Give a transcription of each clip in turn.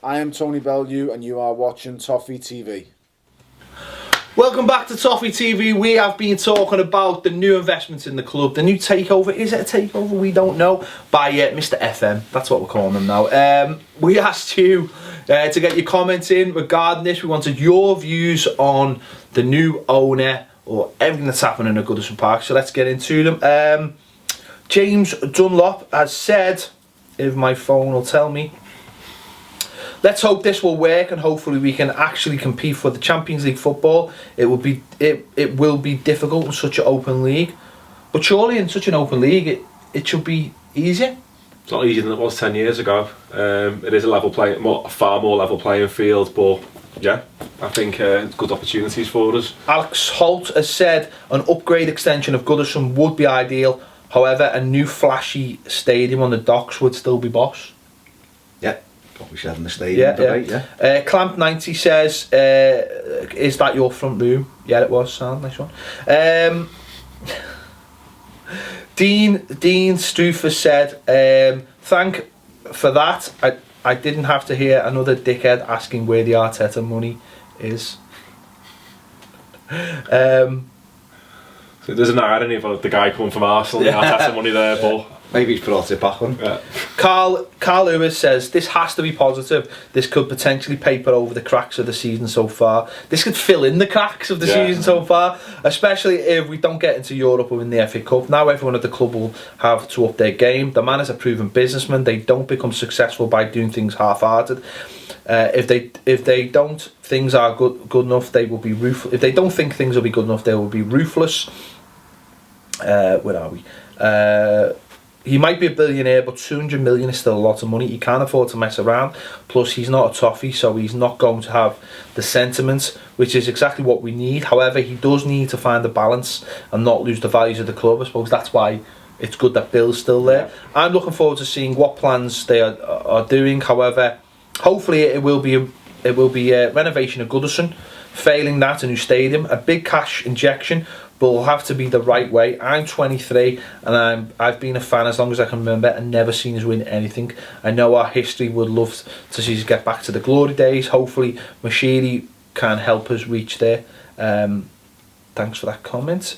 I am Tony Bellew and you are watching Toffee TV. Welcome back to Toffee TV. We have been talking about the new investments in the club, the new takeover. Is it a takeover? We don't know. By Mr. FM. That's what we're calling him now. We asked you to get your comments in regarding this. We wanted your views on the new owner or everything that's happening at Goodison Park. So let's get into them. James Dunlop has said, if my phone will tell me, let's hope this will work and hopefully we can actually compete for the Champions League football. It will be difficult in such an open league, but surely in such an open league it should be easier. It's not easier than it was 10 years ago. It is a far more level playing field, but yeah, I think good opportunities for us. Alex Holt has said an upgrade extension of Goodison would be ideal. However, a new flashy stadium on the docks would still be boss. Yeah. What we said in the stadium debate, yeah. Clamp 90 says, is that your front room? Yeah, it was, sound, nice one. Dean Stroofer said, thank for that. I didn't have to hear another dickhead asking where the Arteta money is. So there's an irony about the guy coming from Arsenal, the Arteta money there, but maybe he's brought it back on. Yeah. Carl Lewis says, this has to be positive. This could potentially paper over the cracks of the season so far. This could fill in the cracks of the season so far, especially if we don't get into Europe or win the FA Cup. Now everyone at the club will have to up their game. The man is a proven businessman. They don't become successful by doing things half-hearted. If they don't things are good enough, they will be ruthless. If they don't think things will be good enough, they will be ruthless. Where are we? He might be a billionaire, but 200 million is still a lot of money. He can't afford to mess around. Plus, he's not a toffee, so he's not going to have the sentiment, which is exactly what we need. However, he does need to find the balance and not lose the values of the club. I suppose that's why it's good that Bill's still there. I'm looking forward to seeing what plans they are doing. However, hopefully it will be a renovation of Goodison. Failing that, a new stadium, a big cash injection, but will have to be the right way. I'm 23 and I've been a fan as long as I can remember and never seen us win anything. I know our history would love to see us get back to the glory days. Hopefully Moshir can help us reach there. Thanks for that comment.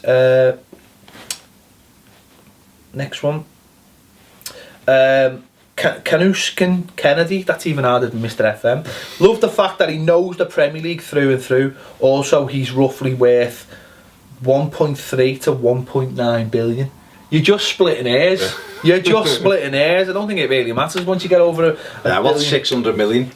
Next one. Canushkin Kennedy, that's even harder than Mr. FM. Love the fact that he knows the Premier League through and through. Also, he's roughly worth 1.3 to 1.9 billion. You're just splitting hairs. You're just splitting hairs. I don't think it really matters once you get over what's 600 million?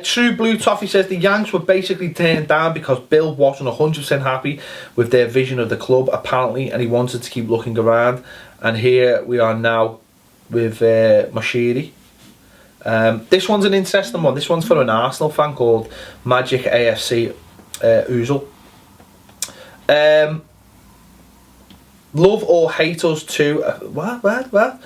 True Blue Toffee says the Yanks were basically turned down because Bill wasn't 100% happy with their vision of the club apparently, and he wanted to keep looking around, and here we are now with Moshir. This one's an interesting one. This one's for an Arsenal fan called Magic AFC Oozle. Love or hate us too. What?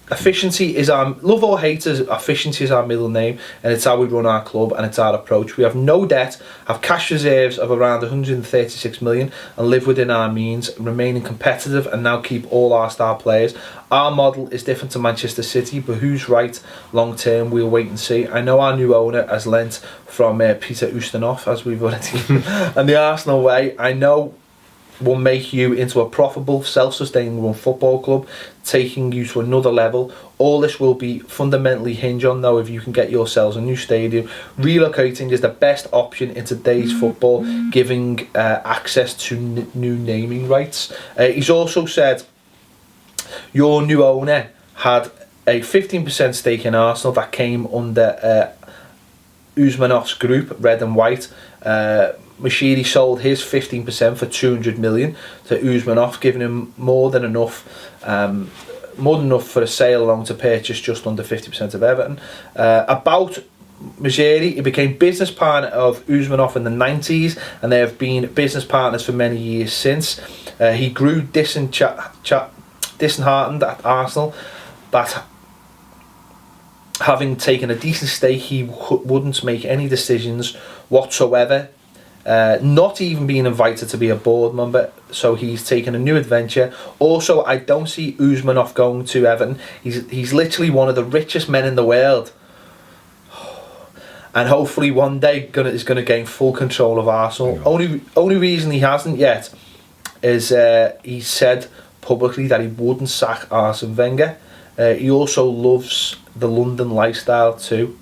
Efficiency is our love or hate us. Efficiency is our middle name, and it's how we run our club and it's our approach. We have no debt, have cash reserves of around 136 million, and live within our means, remaining competitive, and now keep all our star players. Our model is different to Manchester City, but who's right long term? We'll wait and see. I know our new owner has lent from Peter Ustinov, as we've already, and the Arsenal way. I know will make you into a profitable, self-sustaining football club, taking you to another level. All this will be fundamentally hinge on though if you can get yourselves a new stadium. Relocating is the best option in today's football, giving access to new naming rights. He's also said your new owner had a 15% stake in Arsenal that came under Usmanov's group, Red and White. Moshir sold his 15% for 200 million to Usmanov, giving him more than enough for a sale alone to purchase just under 50% of Everton. About Moshir, he became business partner of Usmanov in the 90s, and they have been business partners for many years since. He grew disheartened at Arsenal, that having taken a decent stake, he wouldn't make any decisions whatsoever. Not even being invited to be a board member, so he's taken a new adventure. Also, I don't see Usmanov going to Everton. He's literally one of the richest men in the world. and hopefully one day is going to gain full control of Arsenal. Only reason he hasn't yet is he said publicly that he wouldn't sack Arsene Wenger. He also loves the London lifestyle too.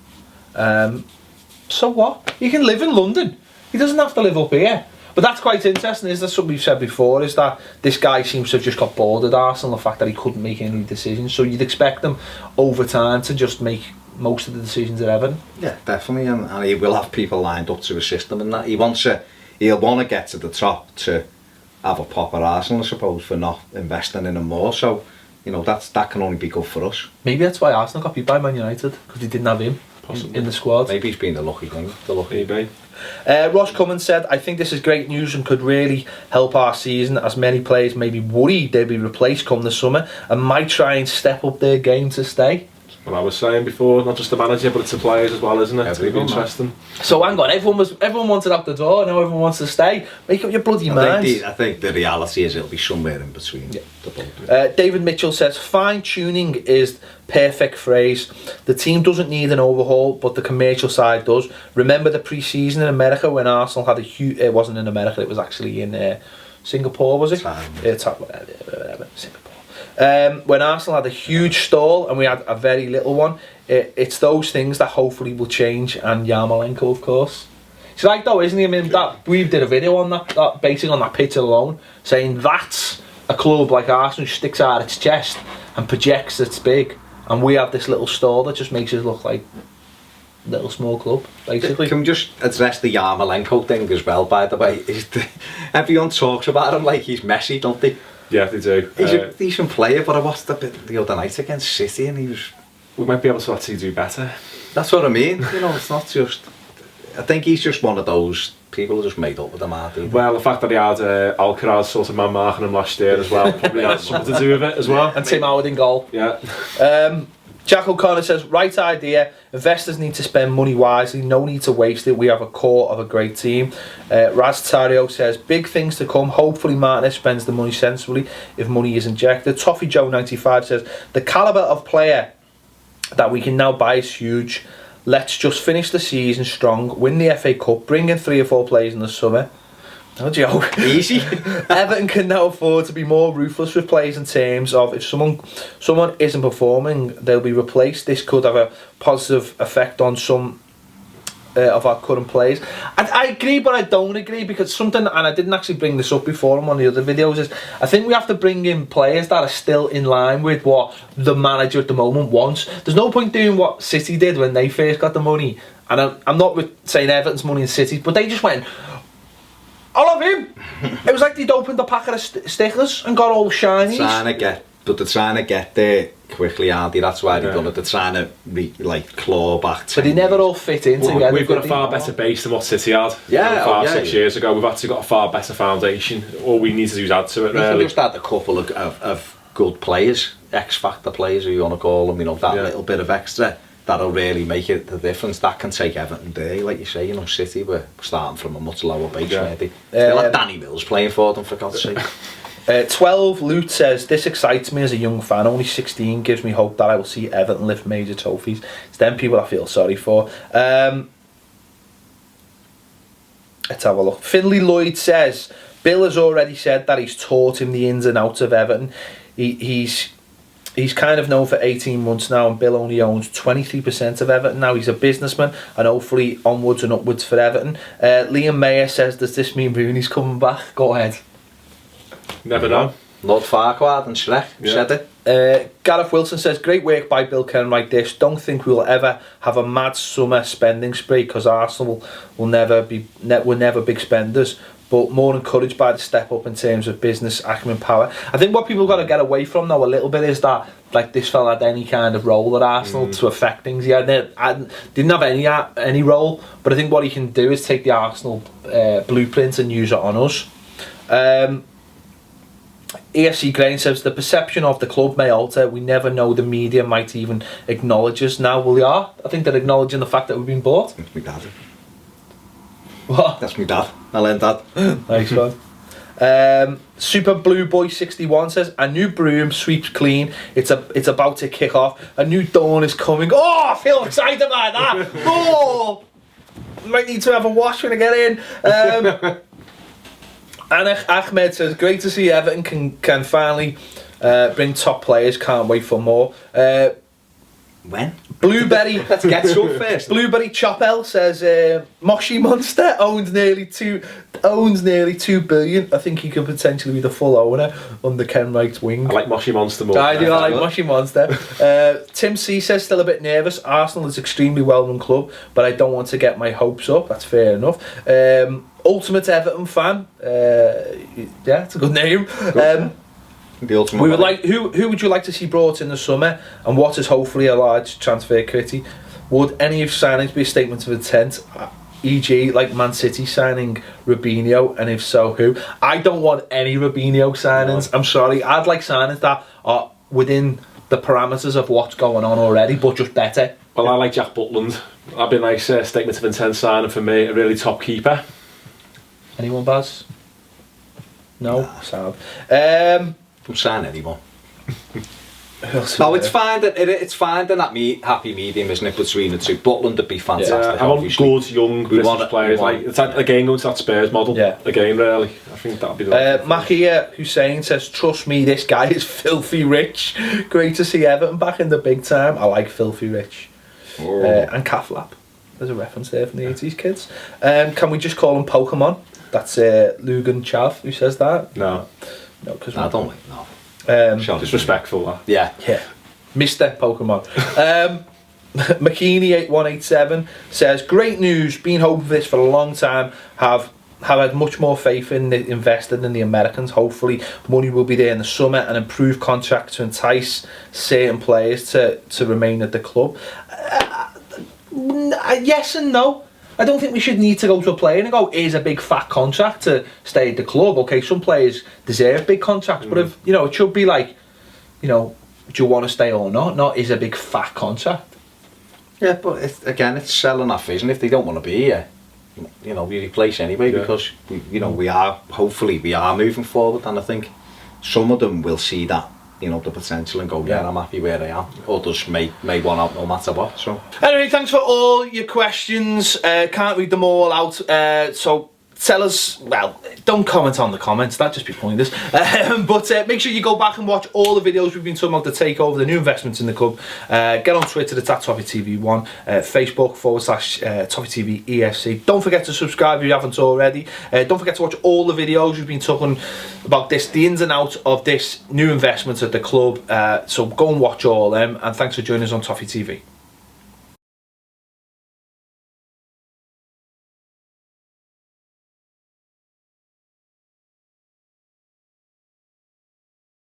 So what? He can live in London. He doesn't have to live up here. But that's quite interesting, is that something we've said before, is that this guy seems to have just got bored at Arsenal, the fact that he couldn't make any decisions. So you'd expect him over time to just make most of the decisions at Everton. Yeah, definitely, and he will have people lined up to assist him in that. He'll want to get to the top to have a pop at Arsenal, I suppose, for not investing in him more. So, you know, that can only be good for us. Maybe that's why Arsenal got beat by Man United, because he didn't have him in the squad. Maybe he's been the lucky thing. Maybe. Ross Cummins said, I think this is great news and could really help our season, as many players may be worried they'll be replaced come the summer and might try and step up their game to stay. Well, I was saying before, not just the manager, but it's the players as well, isn't it? It's going to be interesting. So hang on, everyone wanted out the door, now everyone wants to stay. Make up your bloody minds. I think the reality is it'll be somewhere in between. Yeah. The both. David Mitchell says, fine-tuning is perfect phrase. The team doesn't need an overhaul, but the commercial side does. Remember the pre-season in America when Arsenal had a huge... It wasn't in America, it was actually in Singapore, was it? Singapore. When Arsenal had a huge stall and we had a very little one, it's those things that hopefully will change. And Yarmolenko, of course. It's like though, isn't he? I mean, we did a video on that basing on that picture alone, saying that's a club like Arsenal sticks out its chest and projects it's big, and we have this little stall that just makes us look like a little small club, basically. Can we just address the Yarmolenko thing as well, by the way? Everyone talks about him like he's Messi, don't they? Yeah, they do. He's a decent player, but I watched the other night against City and he was... We might be able to actually do better. That's what I mean, you know, it's not just... I think he's just one of those people who just made up with him, aren't they? Well, the fact that he had Alcaraz sort of man marking him last year as well probably had something to do with it as well. And Tim Howard in goal. Yeah. Jack O'Connor says, right idea, investors need to spend money wisely, no need to waste it, we have a core of a great team. Raz Tario says, big things to come, hopefully Martinez spends the money sensibly if money is injected. Toffee Joe 95 says, the calibre of player that we can now buy is huge, let's just finish the season strong, win the FA Cup, bring in 3 or 4 players in the summer. No joke. Easy. Everton can now afford to be more ruthless with players in terms of if someone isn't performing, they'll be replaced. This could have a positive effect on some of our current players. I agree, but I don't agree, because something, and I didn't actually bring this up before in one of the other videos, is I think we have to bring in players that are still in line with what the manager at the moment wants. There's no point doing what City did when they first got the money, and I'm not saying Everton's money in City, but they just went, I'll have him. It was like they'd opened a packet of stickers and got all shiny. They're trying to get there quickly, aren't they? That's why they've done it. They're trying to claw back. But they never all fit in together. We've got a far better base than what City had. Yeah, 6 years ago. We've actually got a far better foundation. All we need to do is add to it. Really. Just had a couple of good players, X-factor players, who you want to call them. You know, that little bit of extra that'll really make it the difference. That can take Everton there, like you say. You know, City were starting from a much lower base. They had Danny Mills playing for them, for God's sake. 12 Lute says, this excites me as a young fan, only 16, gives me hope that I will see Everton lift major trophies. It's them people I feel sorry for. Let's have a look. Finley Lloyd says, Bill has already said that he's taught him the ins and outs of Everton. He's kind of known for 18 months now, and Bill only owns 23% of Everton now. He's a businessman, and hopefully onwards and upwards for Everton. Liam Mayer says, does this mean Rooney's coming back? Go ahead. Never know. Lord Farquhar and Shrek said it. Gareth Wilson says, great work by Bill Kennan like this. Don't think we'll ever have a mad summer spending spree, because Arsenal will never big spenders, but more encouraged by the step up in terms of business acumen power. I think what people got to get away from now a little bit is that, like, this fella had any kind of role at Arsenal to affect things. He didn't have any role, but I think what he can do is take the Arsenal blueprint and use it on us. EFC Grain says, the perception of the club may alter. We never know, the media might even acknowledge us. Now, well, they are. I think they're acknowledging the fact that we've been bought. That's me dad. What? That's me dad. I learned that. Nice one. Super Blue Boy 61 says, a new broom sweeps clean. It's about to kick off. A new dawn is coming. Oh, I feel excited about that. Oh! might need to have a wash when I get in. And Ahmed says, great to see Everton can finally bring top players. Can't wait for more. When? Blueberry. Let's get some first. Blueberry Chopel says Moshi Monster owns nearly 2 billion. I think he could potentially be the full owner under Ken Wright's wing. I like Moshi Monster more. I do. I like Moshi Monster. Tim C says still a bit nervous. Arsenal is extremely well-run club, but I don't want to get my hopes up. That's fair enough. Ultimate Everton fan. Yeah, it's a good name. The ultimate. We would like who would you like to see brought in the summer, and what is hopefully a large transfer committee? Would any of signings be a statement of intent, e.g. like Man City signing Robinho, and if so, who? I don't want any Robinho signings. No. I'm sorry. I'd like signings that are within the parameters of what's going on already, but just better. Well, I like Jack Butland. That'd be a nice statement of intent signing for me. A really top keeper. Anyone, Baz? No, sad. Don't sign anyone. No, it's fine that it's finding that happy medium, isn't it, between the two. Butland would be fantastic. Yeah, I want good young British players. Like it's like again going to that Spurs model. Yeah. Again, really, I think that'd be the. Mahia Hussein says, "Trust me, this guy is filthy rich. Great to see Everton back in the big time. I like filthy rich." And Calf Lap. There's a reference there from the 80s kids. Can we just call him Pokemon? That's Lugan Chav who says that. No, because I don't like no. Disrespectful. That. Yeah. Mr. Pokemon. McKeany8187 says, great news, been hoping for this for a long time, have had much more faith in the investor than the Americans. Hopefully money will be there in the summer and improved contracts to entice certain players to remain at the club. Yes and no. I don't think we should need to go to a player and go, here's a big fat contract to stay at the club. Okay, some players deserve big contracts, but if it should be like, do you want to stay or not? Not is a big fat contract. Yeah, but it's selling that vision. If they don't want to be here, we replace anyway, because we are moving forward, and I think some of them will see that. The potential and go, I'm happy where I am. Others may want out no matter what. So anyway, thanks for all your questions. Can't read them all out. So tell us, don't comment on the comments, that'd just be pointless. But make sure you go back and watch all the videos we've been talking about the takeover, the new investments in the club. Get on Twitter, it's at Toffee TV 1, Facebook /Toffee TV EFC. Don't forget to subscribe if you haven't already. Don't forget to watch all the videos we've been talking about this, the ins and outs of this new investment at the club. So go and watch all them, and thanks for joining us on Toffee TV.